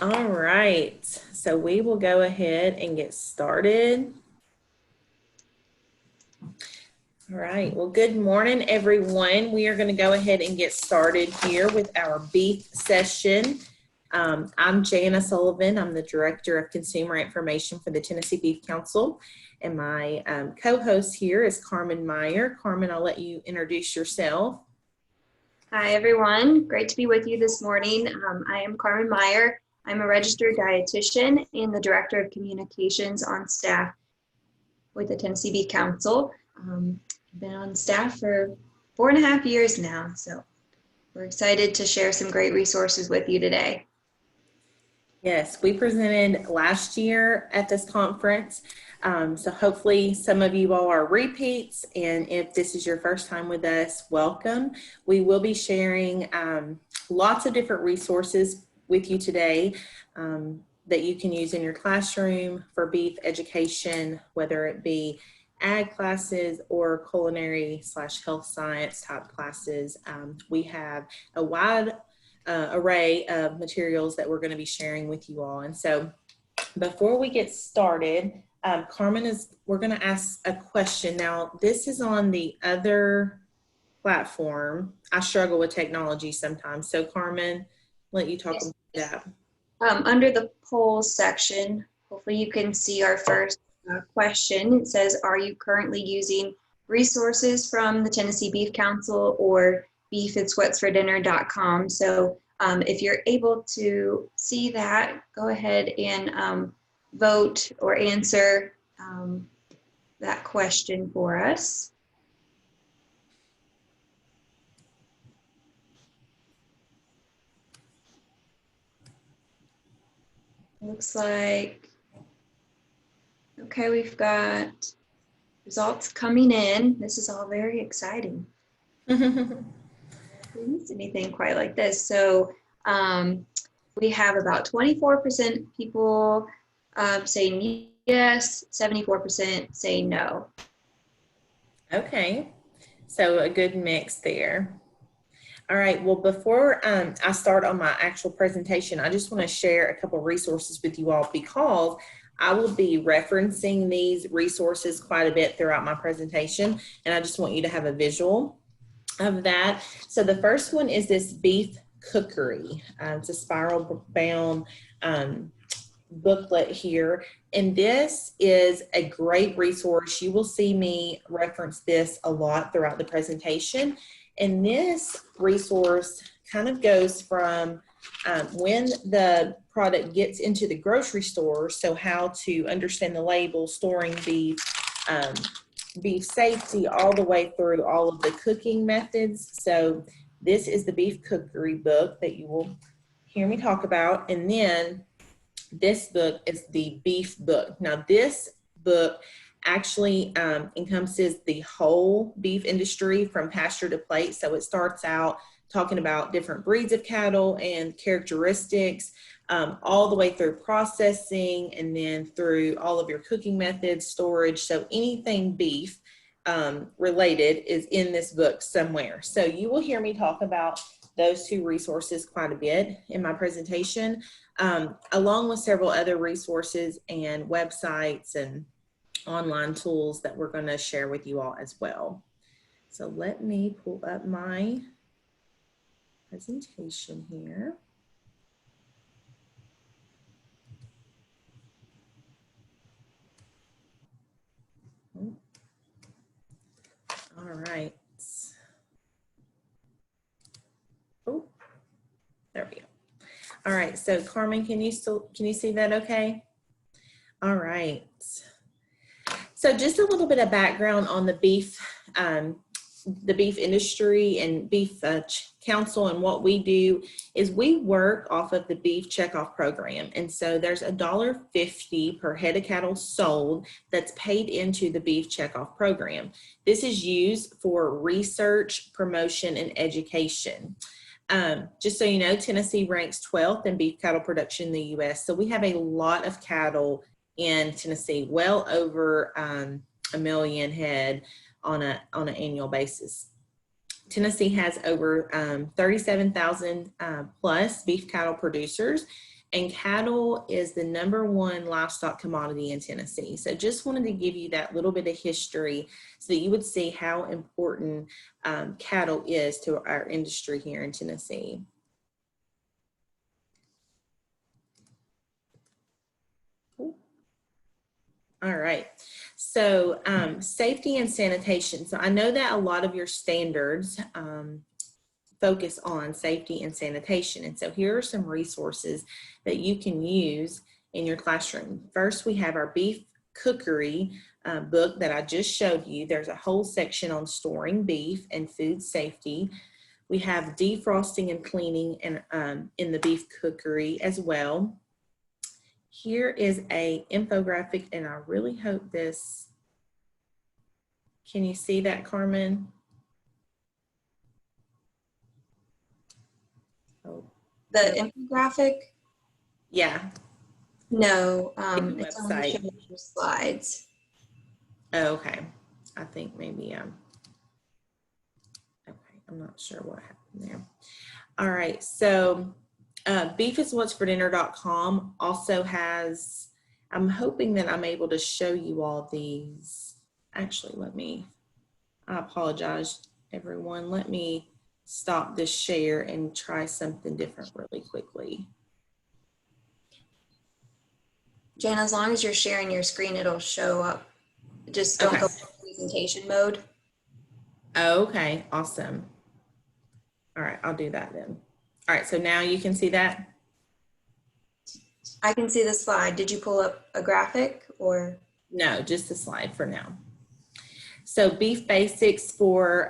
All right, so we will go ahead and get started. All right, well, good morning, everyone. We are going to go ahead and get started here with our beef session. I'm Janna Sullivan. I'm the Director of Consumer Information for the Tennessee Beef Council, and my co-host here is Carmen Meyer. Carmen, I'll let you introduce yourself. Hi, everyone. Great to be with you this morning. I am Carmen Meyer. I'm a registered dietitian and the Director of Communications on staff with the Tennessee Beef Council. I've been on staff for 4.5 years now, so we're excited to share some great resources with you today. Yes, we presented last year at this conference, so hopefully some of you all are repeats, and if this is your first time with us, welcome. We will be sharing lots of different resources with you today that you can use in your classroom for beef education, whether it be ag classes or culinary/health science type classes. We have a wide array of materials that we're going to be sharing with you all. And so before we get started, Carmen, we're going to ask a question. Now, this is on the other platform. I struggle with technology sometimes. So Carmen, let you talk about that. Under the polls section, hopefully you can see our first question. It says, are you currently using resources from the Tennessee Beef Council or beefitswhatsfordinner.com? So if you're able to see that, go ahead and vote or answer that question for us. Looks like, okay, we've got results coming in. This is all very exciting. We didn't see anything quite like this. So we have about 24% people saying yes, 74% saying no. Okay, so a good mix there. All right, well, before I start on my actual presentation, I just want to share a couple of resources with you all because I will be referencing these resources quite a bit throughout my presentation, and I just want you to have a visual of that. So the first one is this beef cookery. It's a spiral bound booklet here, and this is a great resource. You will see me reference this a lot throughout the presentation. And this resource kind of goes from when the product gets into the grocery store, so how to understand the label, storing beef, beef safety, all the way through all of the cooking methods. So this is the beef cookery book that you will hear me talk about. And then this book is the beef book. Now this book actually encompasses the whole beef industry from pasture to plate. So it starts out talking about different breeds of cattle and characteristics, all the way through processing and then through all of your cooking methods, storage. So anything beef related is in this book somewhere. So you will hear me talk about those two resources quite a bit in my presentation, along with several other resources and websites and online tools that we're going to share with you all as well. So let me pull up my presentation here. All right. Oh, there we go. All right. So Carmen, can you see that okay? All right. So just a little bit of background on the beef industry and beef council, and what we do is we work off of the beef checkoff program. And so there's $1.50 per head of cattle sold that's paid into the beef checkoff program. This is used for research, promotion, and education. Just so you know, Tennessee ranks 12th in beef cattle production in the U.S. So we have a lot of cattle in Tennessee, well over 1 million head on an annual basis. Tennessee has over 37,000 plus beef cattle producers, And cattle is the #1 livestock commodity in Tennessee. So just wanted to give you that little bit of history so that you would see how important cattle is to our industry here in Tennessee. All right, so safety and sanitation. So I know that a lot of your standards focus on safety and sanitation. And so here are some resources that you can use in your classroom. First, we have our beef cookery book that I just showed you. There's a whole section on storing beef and food safety. We have defrosting and cleaning and in the beef cookery as well. Here is a infographic, and I really hope this, can you see that, Carmen? Oh. The infographic? Yeah. No, The it's on website. the slides. Oh, okay. I think maybe, okay, I'm not sure what happened there. All right, so beefiswhatsfordinner.com also has, I'm hoping that I'm able to show you all these. Actually, I apologize, everyone. Let me stop this share and try something different really quickly. Janna, as long as you're sharing your screen, it'll show up. Just don't go presentation mode. Okay, awesome. All right, I'll do that then. All right, so now you can see that? I can see the slide. Did you pull up a graphic or? No, just the slide for now. So beef basics for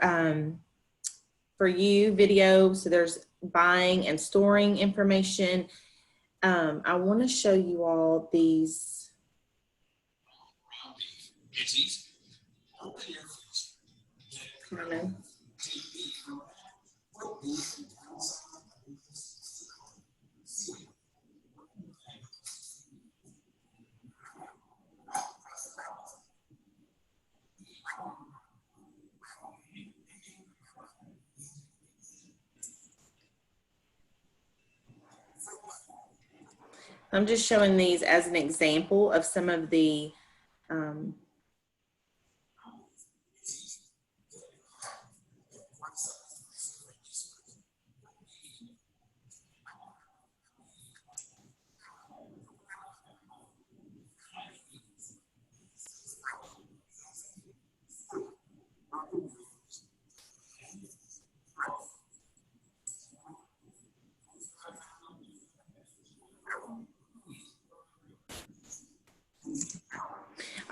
you video. So there's buying and storing information. I want to show you all these. I'm just showing these as an example of some of the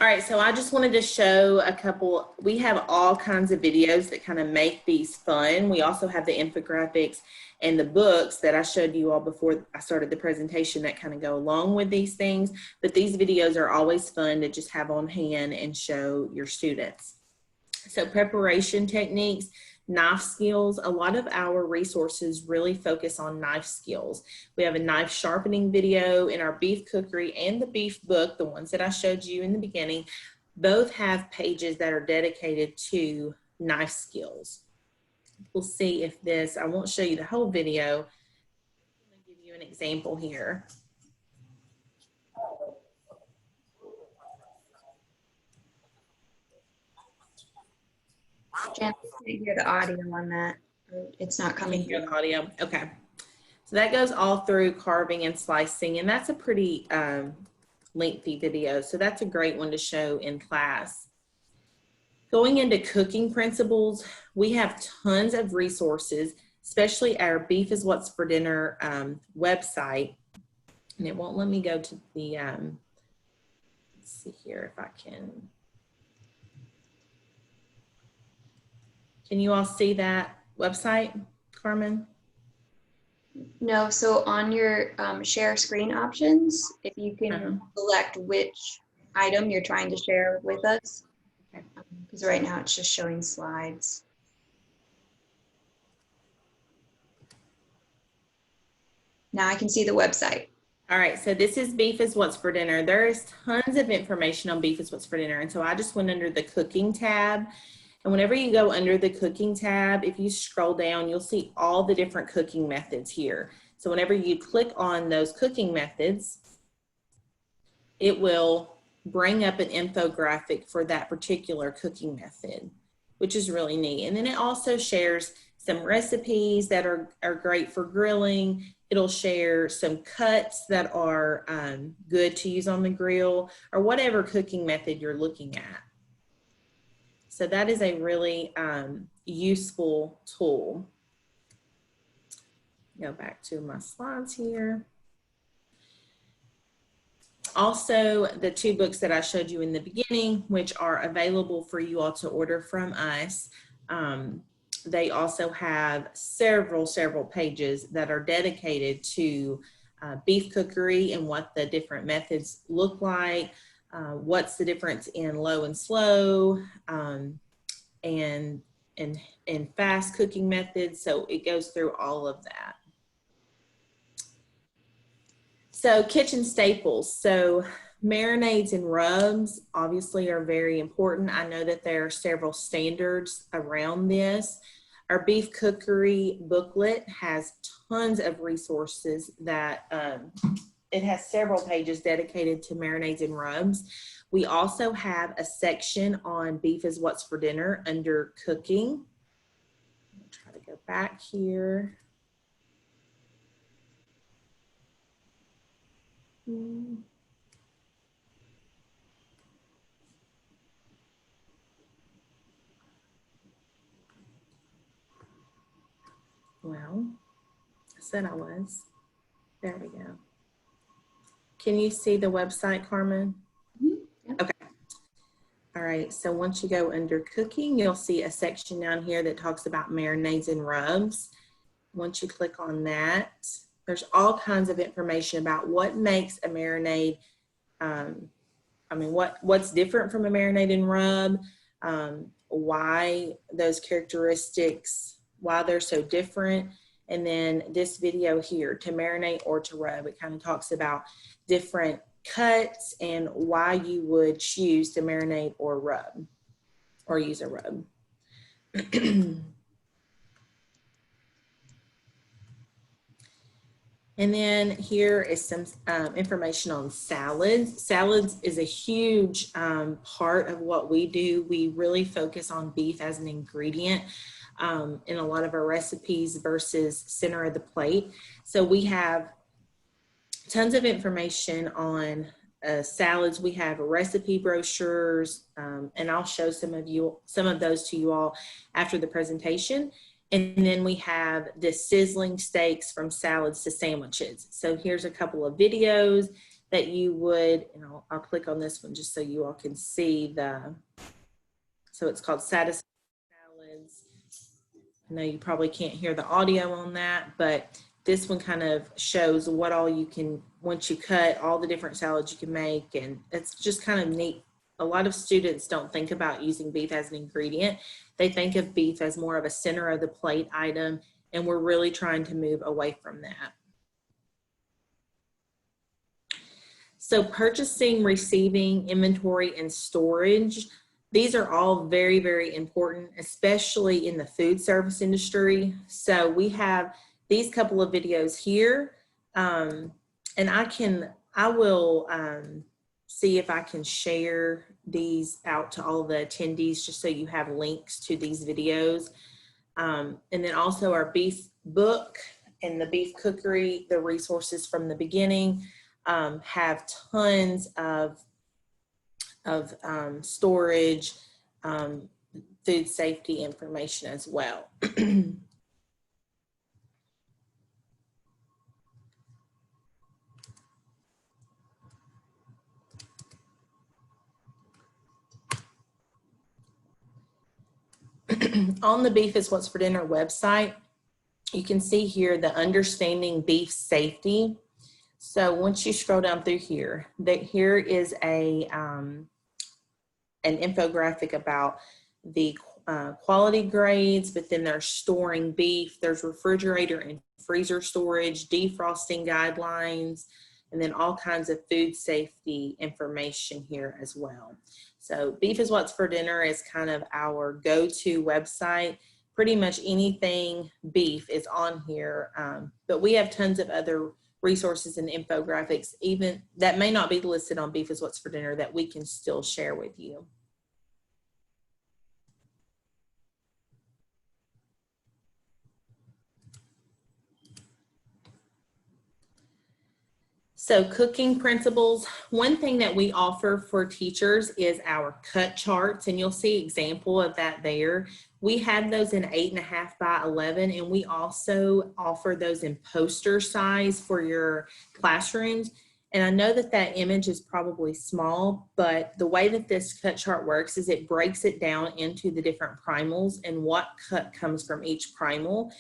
all right, so I just wanted to show a couple. We have all kinds of videos that kind of make these fun. We also have the infographics and the books that I showed you all before I started the presentation that kind of go along with these things. But these videos are always fun to just have on hand and show your students. So preparation techniques, knife skills. A lot of our resources really focus on knife skills. We have a knife sharpening video in our beef cookery and the beef book, the ones that I showed you in the beginning. Both have pages that are dedicated to knife skills. We'll see if this, I won't show you the whole video. I'm going to give you an example here. Jan, I can't hear the audio on that. It's not coming through. Audio. Okay. So that goes all through carving and slicing, and that's a pretty lengthy video. So that's a great one to show in class. Going into cooking principles, we have tons of resources, especially our Beef is What's for Dinner website. And it won't let me go to the, let's see here if I can. Can you all see that website, Carmen? No, so on your share screen options, if you can select which item you're trying to share with us, because right now it's just showing slides. Now I can see the website. All right, so this is Beef is What's for Dinner. There's tons of information on Beef is What's for Dinner, and so I just went under the cooking tab. And whenever you go under the cooking tab, if you scroll down, you'll see all the different cooking methods here. So whenever you click on those cooking methods, it will bring up an infographic for that particular cooking method, which is really neat. And then it also shares some recipes that are great for grilling. It'll share some cuts that are good to use on the grill, or whatever cooking method you're looking at. So that is a really useful tool. Go back to my slides here. Also, the 2 books that I showed you in the beginning, which are available for you all to order from us, they also have several pages that are dedicated to beef cookery and what the different methods look like, what's the difference in low and slow, and fast cooking methods. So it goes through all of that. So kitchen staples. So marinades and rubs obviously are very important. I know that there are several standards around this. Our beef cookery booklet has tons of resources that it has several pages dedicated to marinades and rubs. We also have a section on beef is what's for dinner under cooking. I'll try to go back here. Well, I said I was. There we go. Can you see the website, Carmen? Mm-hmm. Okay. All right, so once you go under cooking, you'll see a section down here that talks about marinades and rubs. Once you click on that, there's all kinds of information about what makes a marinade, what's different from a marinade and rub, why those characteristics, why they're so different. And then this video here, to marinate or to rub, it kind of talks about different cuts and why you would choose to marinate or rub, or use a rub. And then here is some information on salads. Salads is a huge part of what we do. We really focus on beef as an ingredient in a lot of our recipes versus center of the plate. So we have tons of information on salads. We have recipe brochures, and I'll show some of those to you all after the presentation. And then we have the sizzling steaks from salads to sandwiches. So here's a couple of videos that you would, and I'll click on this one just so you all can see so it's called Satisfying Salads. I know you probably can't hear the audio on that, but this one kind of shows what all you can, once you cut, all the different salads you can make. And it's just kind of neat. A lot of students don't think about using beef as an ingredient. They think of beef as more of a center of the plate item, and we're really trying to move away from that. So purchasing, receiving, inventory, and storage, these are all very, very important, especially in the food service industry. So we have these couple of videos here, and I will see if I can share these out to all the attendees just so you have links to these videos. And then also our beef book and the beef cookery, the resources from the beginning, have tons of storage, food safety information as well. On the Beef is What's for Dinner website, you can see here the Understanding Beef Safety. So once you scroll down through here, here is an infographic about the quality grades, but then there's storing beef, there's refrigerator and freezer storage, defrosting guidelines, and then all kinds of food safety information here as well. So Beef is What's for Dinner is kind of our go-to website pretty much anything beef is on here, but we have tons of other resources and infographics, even that may not be listed on Beef is What's for Dinner, that we can still share with you. So cooking principles, one thing that we offer for teachers is our cut charts, and you'll see an example of that there. We have those in 8.5 by 11, and we also offer those in poster size for your classrooms. And I know that that image is probably small, but the way that this cut chart works is it breaks it down into the different primals and what cut comes from each primal.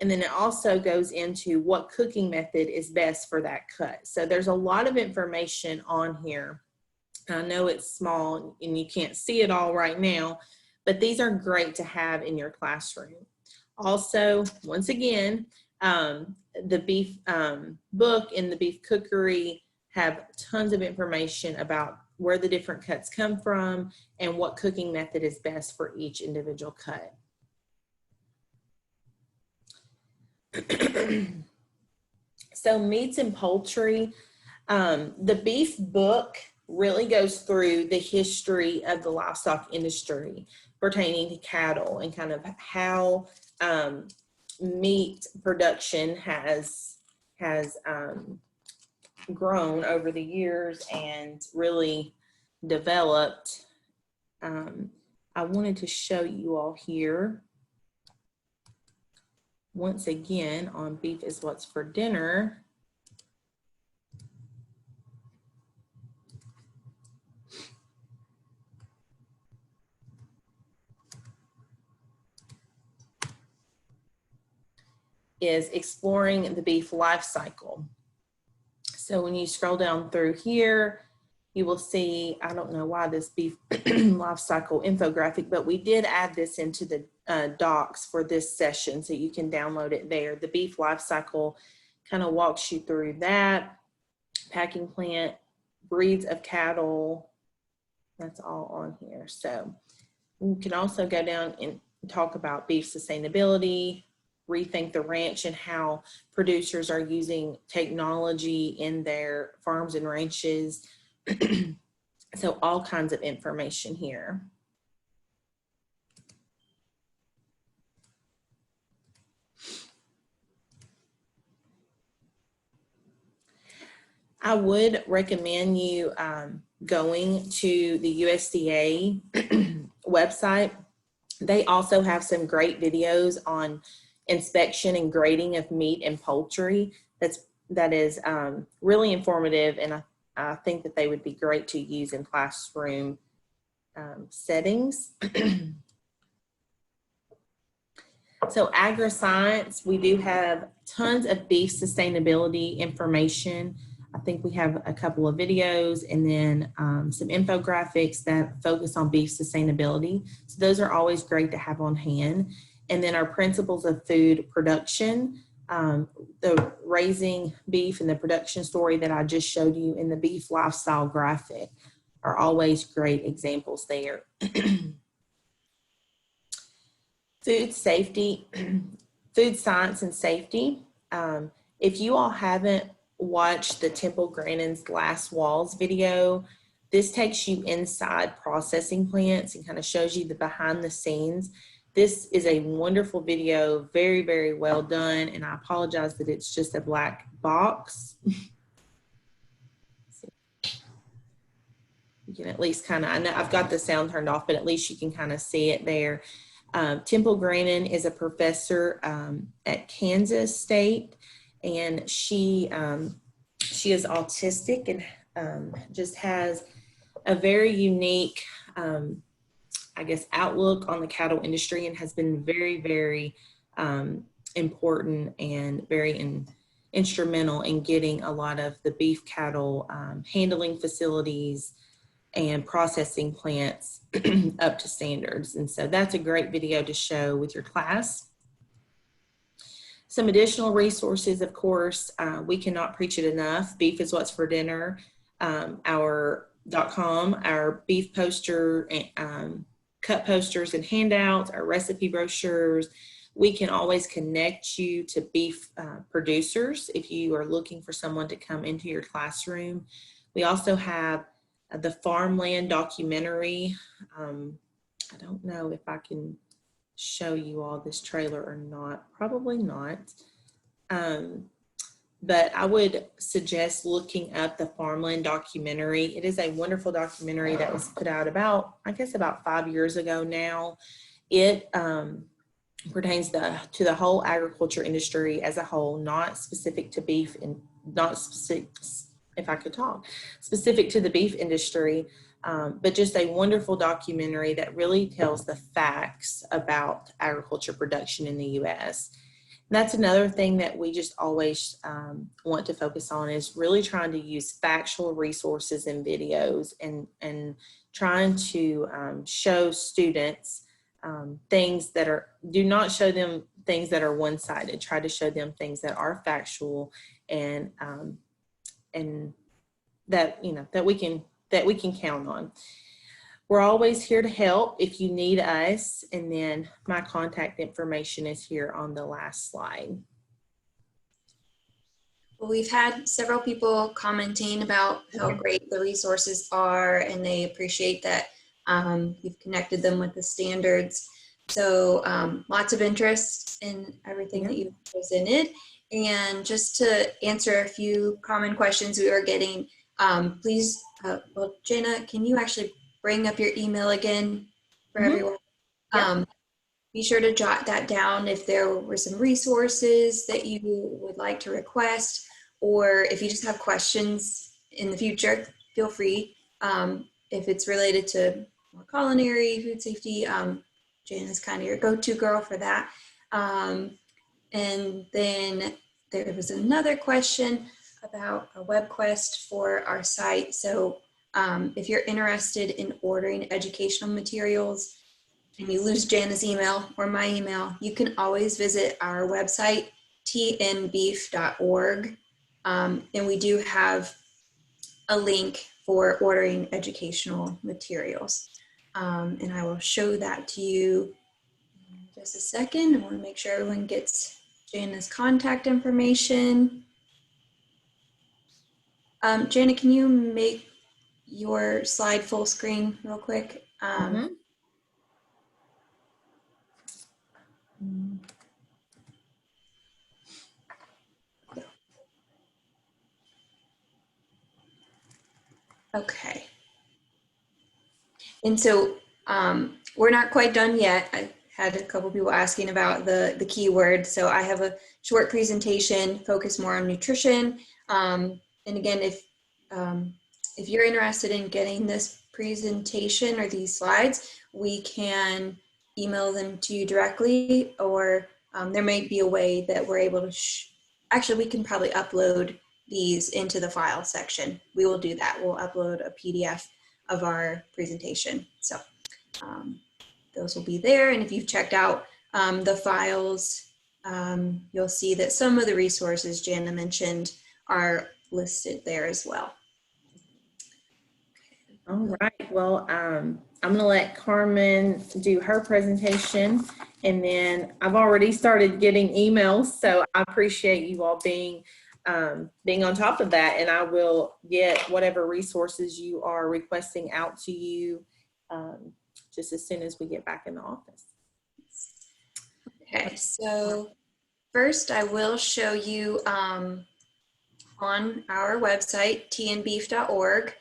And then it also goes into what cooking method is best for that cut. So there's a lot of information on here. I know it's small and you can't see it all right now, but these are great to have in your classroom. Also, once again, the beef book and the beef cookery have tons of information about where the different cuts come from and what cooking method is best for each individual cut. So meats and poultry, the beef book really goes through the history of the livestock industry pertaining to cattle and kind of how meat production has grown over the years and really developed. I wanted to show you all here once again on Beef is What's for Dinner. Is exploring the beef life cycle. So when you scroll down through here, you will see, I don't know why this beef life cycle infographic, but we did add this into the docs for this session, so you can download it there. The beef life cycle kind of walks you through that. Packing plant, breeds of cattle, that's all on here. So you can also go down and talk about beef sustainability, rethink the ranch, and how producers are using technology in their farms and ranches. So all kinds of information here. I would recommend you going to the USDA website. They also have some great videos on inspection and grading of meat and poultry. That is really informative, and I think that they would be great to use in classroom settings. So agri-science, we do have tons of beef sustainability information. I think we have a couple of videos and then some infographics that focus on beef sustainability. So those are always great to have on hand. And then our principles of food production, the raising beef and the production story that I just showed you in the beef lifestyle graphic are always great examples there. Food safety, food science and safety. If you all haven't watched the Temple Grannon's Glass Walls video, this takes you inside processing plants and kind of shows you the behind the scenes. This is a wonderful video, very, very well done, and I apologize that it's just a black box. You can at least kind of, I know I've got the sound turned off, but at least you can kind of see it there. Temple Grannon is a professor at Kansas State, and she is autistic and just has a very unique, I guess, outlook on the cattle industry, and has been very, very important and very instrumental in getting a lot of the beef cattle handling facilities and processing plants up to standards. And so that's a great video to show with your class. Some additional resources, of course, we cannot preach it enough. Beef is What's for Dinner, our .com, our beef poster cut posters and handouts, our recipe brochures. We can always connect you to beef producers if you are looking for someone to come into your classroom. We also have the farmland documentary. I don't know if I can show you all this trailer or not. Probably not. But I would suggest looking up the farmland documentary. It is a wonderful documentary that was put out about 5 years ago now. It pertains to the whole agriculture industry as a whole, not specific to beef and not specific, if I could talk, specific to the beef industry, but just a wonderful documentary that really tells the facts about agriculture production in the U.S. That's another thing that we just always want to focus on, is really trying to use factual resources and videos and trying to show students things that do not show them things that are one-sided. Try to show them things that are factual and that that we can count on. We're always here to help if you need us. And then my contact information is here on the last slide. Well, we've had several people commenting about how great the resources are, and they appreciate that you've connected them with the standards. So lots of interest in everything that you've presented. And just to answer a few common questions we were getting, please, well, Janna, can you actually bring up your email again for everyone? Be sure to jot that down if there were some resources that you would like to request, or if you just have questions in the future, feel free. If it's related to more culinary, food safety, Janna's kind of your go-to girl for that. And then there was another question about a web quest for our site. So if you're interested in ordering educational materials and you lose Janna's email or my email, you can always visit our website, tnbeef.org. And we do have a link for ordering educational materials. And I will show that to you in just a second. I want to make sure everyone gets Janna's contact information. Janna, can you make your slide full screen real quick? Okay. And so we're not quite done yet. I had a couple people asking about the keyword. So I have a short presentation focused more on nutrition. And again, if you're interested in getting this presentation or these slides, we can email them to you directly, or there may be a way that we're able to, actually we can probably upload these into the file section. We will do that. We'll upload a PDF of our presentation. So those will be there. And if you've checked out the files, you'll see that some of the resources Janna mentioned are listed there as well. All right, well, I'm gonna let Carmen do her presentation, and then I've already started getting emails, so I appreciate you all being on top of that, and I will get whatever resources you are requesting out to you just as soon as we get back in the office. Okay, so first I will show you on our website, tnbeef.org.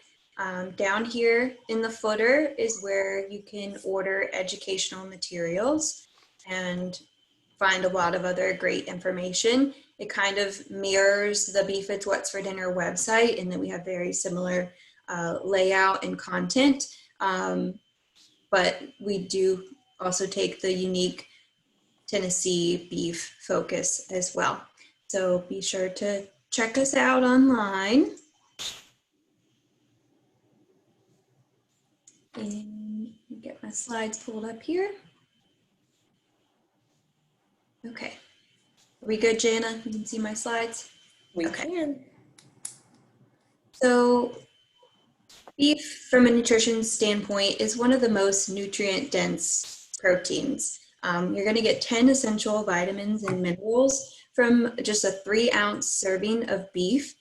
Down here in the footer is where you can order educational materials and find a lot of other great information. It kind of mirrors the Beef It's What's for Dinner website, and that we have very similar layout and content. But we do also take the unique Tennessee beef focus as well. So be sure to check us out online. And get my slides pulled up here. Okay. Are we good, Janna? You can see my slides? We can. So Beef, from a nutrition standpoint, is one of the most nutrient-dense proteins. You're going to get 10 essential vitamins and minerals from just a 3-ounce serving of beef.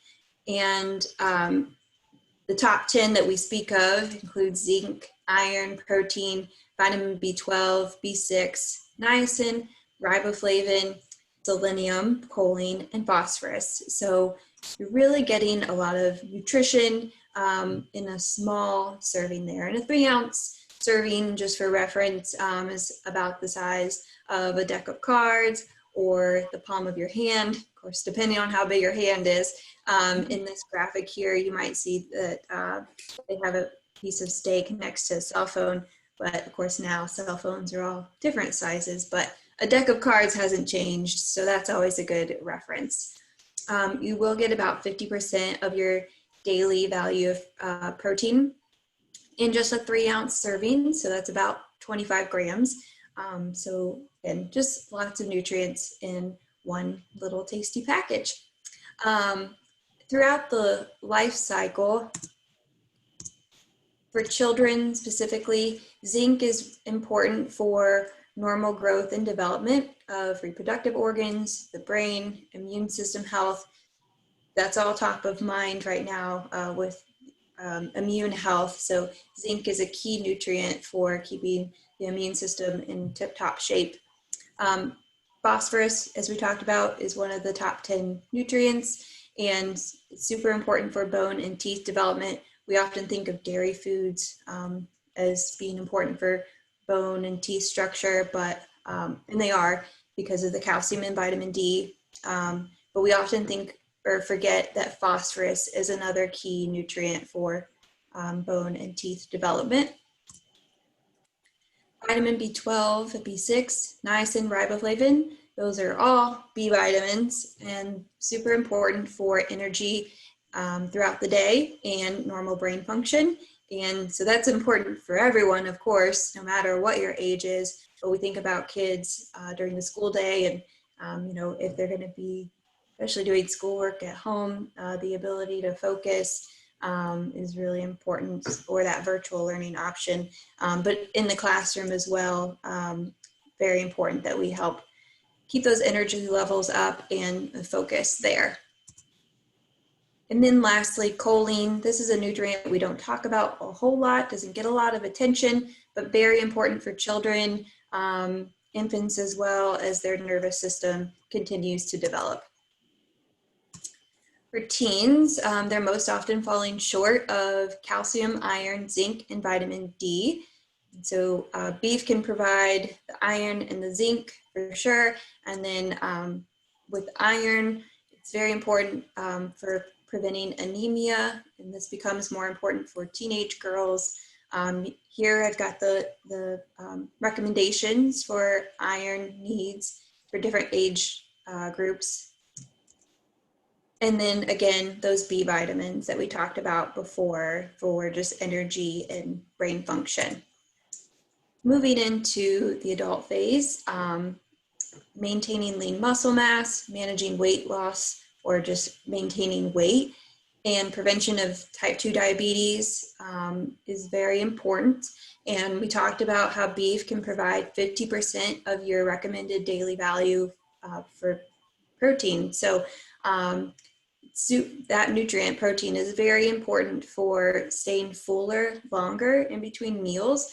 And the top 10 that we speak of include zinc, iron, protein, vitamin B12, B6, niacin, riboflavin, selenium, choline, and phosphorus. So you're really getting a lot of nutrition in a small serving there. And a 3-ounce serving, just for reference, is about the size of a deck of cards or the palm of your hand, of course, depending on how big your hand is. In this graphic here, you might see that they have a piece of steak next to a cell phone, but of course now cell phones are all different sizes, but a deck of cards hasn't changed, so that's always a good reference. You will get about 50% of your daily value of protein in just a 3-ounce serving, so that's about 25 grams. So again, just lots of nutrients in one little tasty package. Throughout the life cycle, for children specifically, zinc is important for normal growth and development of reproductive organs, the brain, immune system health. That's all top of mind right now with immune health. So zinc is a key nutrient for keeping the immune system in tip-top shape. Phosphorus, as we talked about, is one of the top 10 nutrients, and it's super important for bone and teeth development. We often think of dairy foods as being important for bone and teeth structure, but and they are because of the calcium and vitamin D. But we often think or forget that phosphorus is another key nutrient for bone and teeth development. Vitamin B12, B6, niacin, riboflavin, those are all B vitamins and super important for energy throughout the day and normal brain function. And so that's important for everyone, of course, no matter what your age is. But we think about kids during the school day and, if they're going to be especially doing schoolwork at home, the ability to focus is really important, or that virtual learning option. But in the classroom as well, very important that we help keep those energy levels up and focus there. And then lastly, choline. This is a nutrient we don't talk about a whole lot, doesn't get a lot of attention, but very important for children, infants, as well as their nervous system continues to develop. For teens, they're most often falling short of calcium, iron, zinc, and vitamin D. So beef can provide the iron and the zinc for sure. And then with iron, it's very important for preventing anemia, and this becomes more important for teenage girls. Here I've got the recommendations for iron needs for different age groups. And then again, those B vitamins that we talked about before for just energy and brain function. Moving into the adult phase, maintaining lean muscle mass, managing weight loss, or just maintaining weight, and prevention of type 2 diabetes is very important. And we talked about how beef can provide 50% of your recommended daily value for protein. So that nutrient, protein, is very important for staying fuller longer in between meals,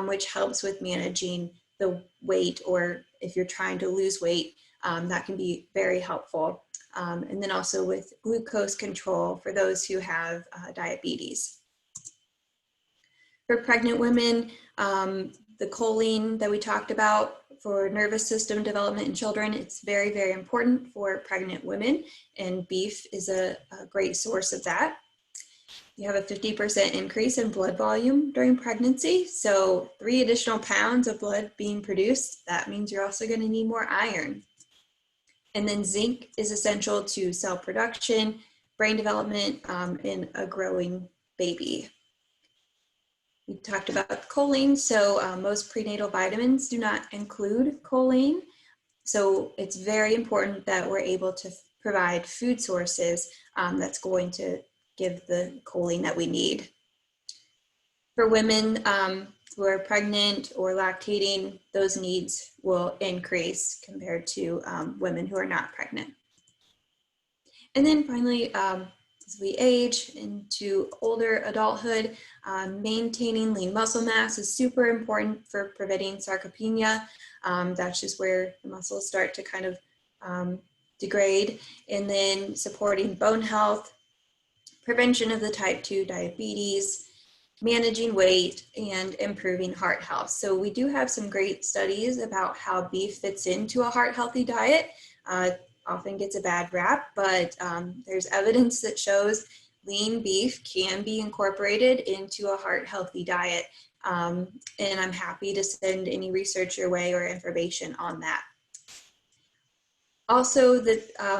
which helps with managing the weight, or if you're trying to lose weight, that can be very helpful. And then also with glucose control for those who have diabetes. For pregnant women, the choline that we talked about for nervous system development in children, it's very, very important for pregnant women, and beef is a great source of that. You have a 50% increase in blood volume during pregnancy, so 3 additional pounds of blood being produced, that means you're also going to need more iron. And then zinc is essential to cell production, brain development, in a growing baby. We talked about choline, so most prenatal vitamins do not include choline. So it's very important that we're able to provide food sources that's going to give the choline that we need. For women who are pregnant or lactating, those needs will increase compared to women who are not pregnant. And then finally, as we age into older adulthood, maintaining lean muscle mass is super important for preventing sarcopenia. That's just where the muscles start to kind of degrade. And then supporting bone health, prevention of the type 2 diabetes, managing weight, and improving heart health. So we do have some great studies about how beef fits into a heart healthy diet. Often gets a bad rap, but there's evidence that shows lean beef can be incorporated into a heart healthy diet. And I'm happy to send any research your way or information on that. Also,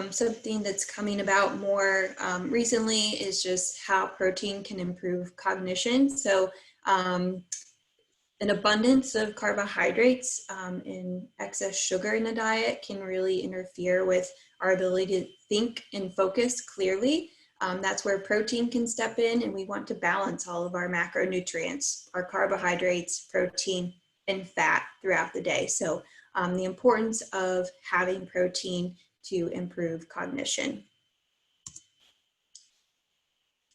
something that's coming about more recently is just how protein can improve cognition. So an abundance of carbohydrates and excess sugar in a diet can really interfere with our ability to think and focus clearly. That's where protein can step in, and we want to balance all of our macronutrients, our carbohydrates, protein, and fat throughout the day. So the importance of having protein to improve cognition.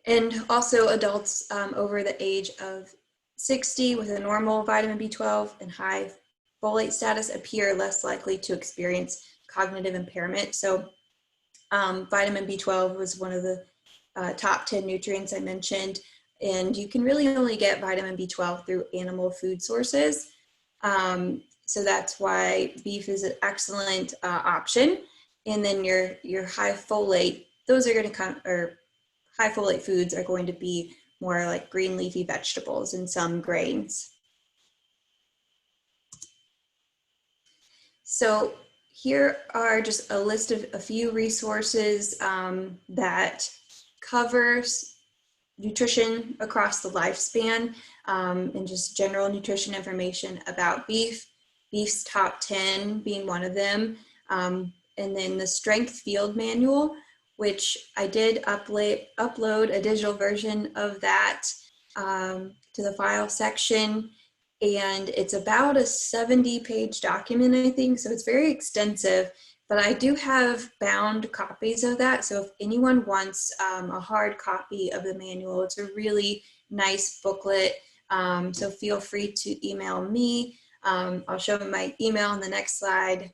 And also adults over the age of 60 with a normal vitamin B12 and high folate status appear less likely to experience cognitive impairment. So vitamin B12 was one of the top 10 nutrients I mentioned, and you can really only get vitamin B12 through animal food sources. So that's why beef is an excellent option. And then your high folate, those are going to come, or high folate foods are going to be more like green leafy vegetables and some grains. So here are just a list of a few resources that covers nutrition across the lifespan and just general nutrition information about beef, beef's top 10 being one of them. And then the Strength Field Manual, which I did upload a digital version of that to the file section. And it's about a 70-page document, I think, so it's very extensive, but I do have bound copies of that. So if anyone wants a hard copy of the manual, it's a really nice booklet. So feel free to email me. I'll show my email on the next slide.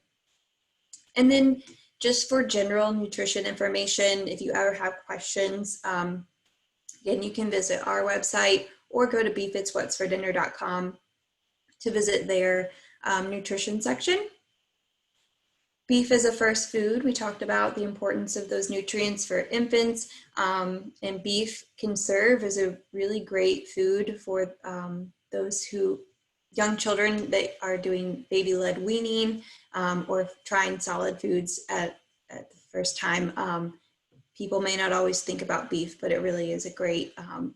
And then just for general nutrition information, if you ever have questions, again, you can visit our website or go to beefitswhatsfordinner.com to visit their nutrition section. Beef is a first food. We talked about the importance of those nutrients for infants, and beef can serve as a really great food for those young children that are doing baby-led weaning or trying solid foods at the first time. People may not always think about beef, but it really is a great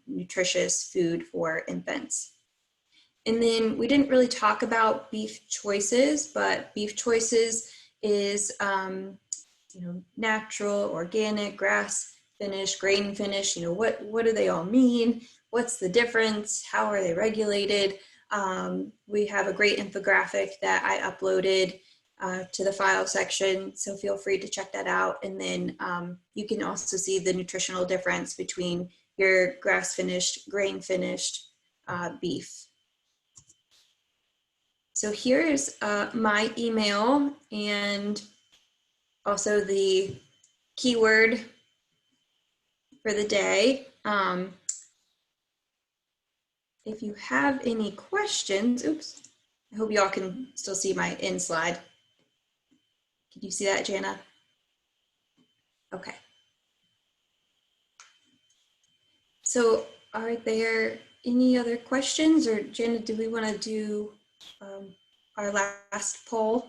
nutritious food for infants. And then we didn't really talk about beef choices, but beef choices is natural, organic, grass finished, grain finished. What do they all mean? What's the difference? How are they regulated? We have a great infographic that I uploaded to the file section, so feel free to check that out. And then you can also see the nutritional difference between your grass finished, grain finished beef. So here's my email and also the keyword for the day. If you have any questions, oops, I hope y'all can still see my end slide. Can you see that, Janna? Okay. So are there any other questions, or Janna, do we want to do our last poll?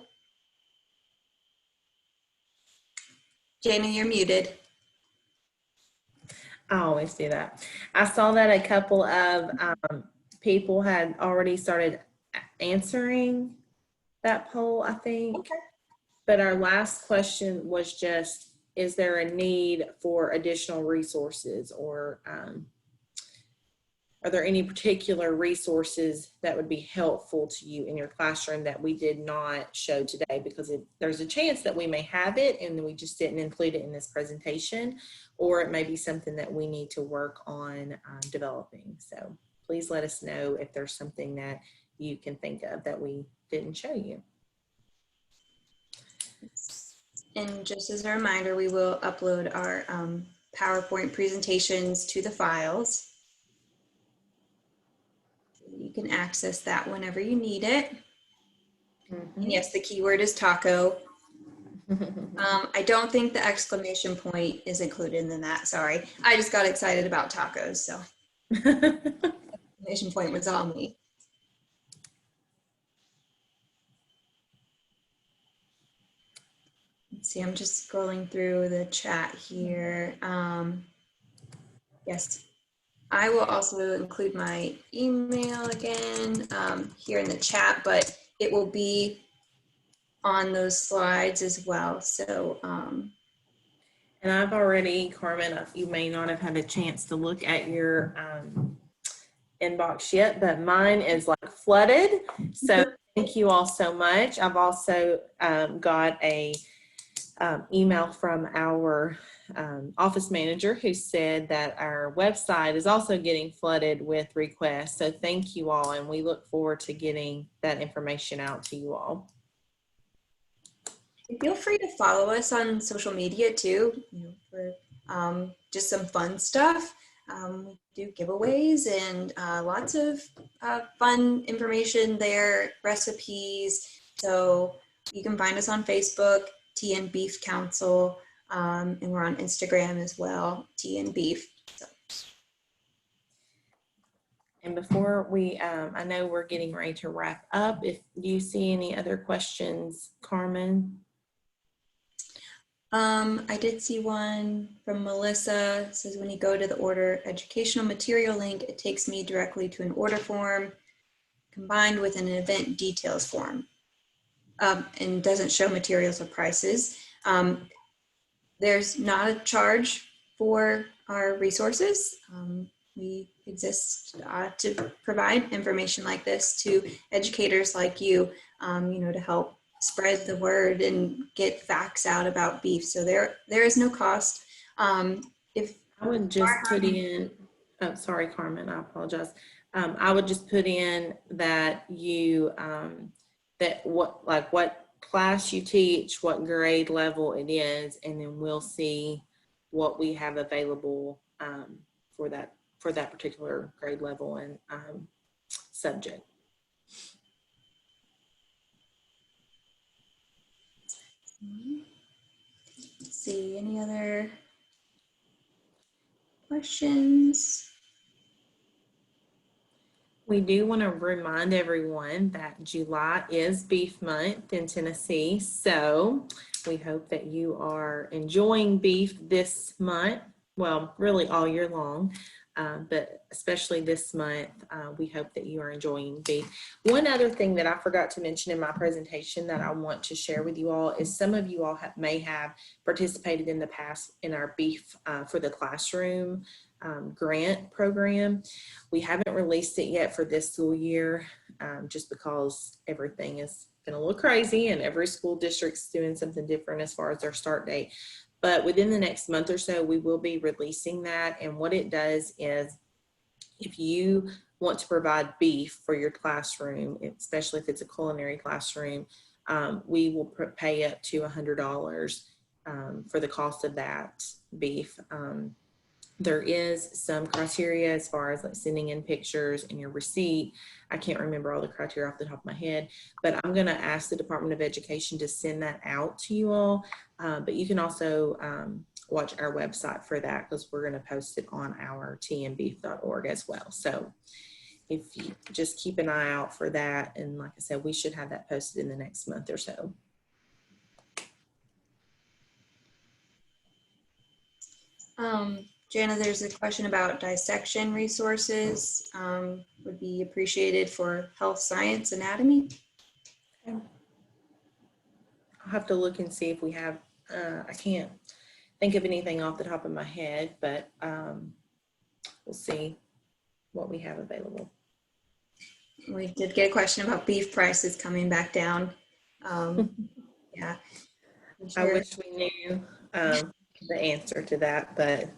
Janna, you're muted. I always do that. I saw that a couple of people had already started answering that poll, I think. Okay. But our last question was just, is there a need for additional resources or are there any particular resources that would be helpful to you in your classroom that we did not show today? Because there's a chance that we may have it and we just didn't include it in this presentation, or it may be something that we need to work on developing. So please let us know if there's something that you can think of that we didn't show you. And just as a reminder, we will upload our PowerPoint presentations to the files. You can access that whenever you need it. Mm-hmm. And yes, the keyword is taco. I don't think the exclamation point is included in that. Sorry. I just got excited about tacos, so exclamation point was all me. Let's see, I'm just scrolling through the chat here. Yes, I will also include my email again here in the chat, but it will be on those slides as well. So, and I've already, Carmen, you may not have had a chance to look at your inbox yet, but mine is like flooded. So thank you all so much. I've also got a email from our office manager who said that our website is also getting flooded with requests. So thank you all, and we look forward to getting that information out to you all. feel free to follow us on social media too, for just some fun stuff. We do giveaways and lots of fun information there, recipes. So you can find us on Facebook, TN Beef Council, and we're on Instagram as well, TN Beef. So. And before we, I know we're getting ready to wrap up. If you see any other questions, Carmen? I did see one from Melissa. It says, when you go to the order educational material link, it takes me directly to an order form combined with an event details form, and doesn't show materials or prices. There's not a charge for our resources. We exist to provide information like this to educators like you, to help spread the word and get facts out about beef. So there is no cost. If I would just put in, oh, sorry, Carmen, I apologize. I would just put in that you, what class you teach, what grade level it is, and then we'll see what we have available for that particular grade level and subject. Let's see, any other questions? We do want to remind everyone that July is Beef Month in Tennessee, so we hope that you are enjoying beef this month. Well, really all year long, but especially this month, we hope that you are enjoying beef. One other thing that I forgot to mention in my presentation that I want to share with you all is some of you all may have participated in the past in our Beef for the Classroom grant program. We haven't released it yet for this school year, just because everything is going to look crazy and every school district's doing something different as far as their start date. But within the next month or so, we will be releasing that. And what it does is, if you want to provide beef for your classroom, especially if it's a culinary classroom, we will pay up to $100 for the cost of that beef. There is some criteria as far as like sending in pictures and your receipt. I can't remember all the criteria off the top of my head, but I'm going to ask the Department of Education to send that out to you all. But you can also watch our website for that, because we're going to post it on our tnbeef.org as well. So if you just keep an eye out for that. And like I said, we should have that posted in the next month or so. Janna, there's a question about dissection resources. Would be appreciated for health science anatomy. Okay. I'll have to look and see if we have, I can't think of anything off the top of my head, but we'll see. what we have available. We did get a question about beef prices coming back down. Yeah. I'm I sure. wish we knew the answer to that, but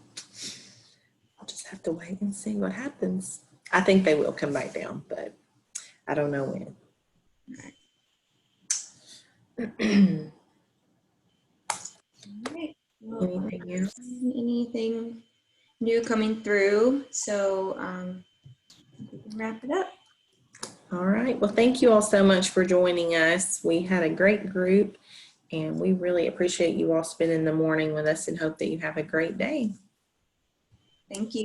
I'll just have to wait and see what happens. I think they will come back down, but I don't know when. All right. Well, Anything else? anything new coming through? So we can wrap it up. All right. Well, thank you all so much for joining us. We had a great group, and we really appreciate you all spending the morning with us and hope that you have a great day. Thank you.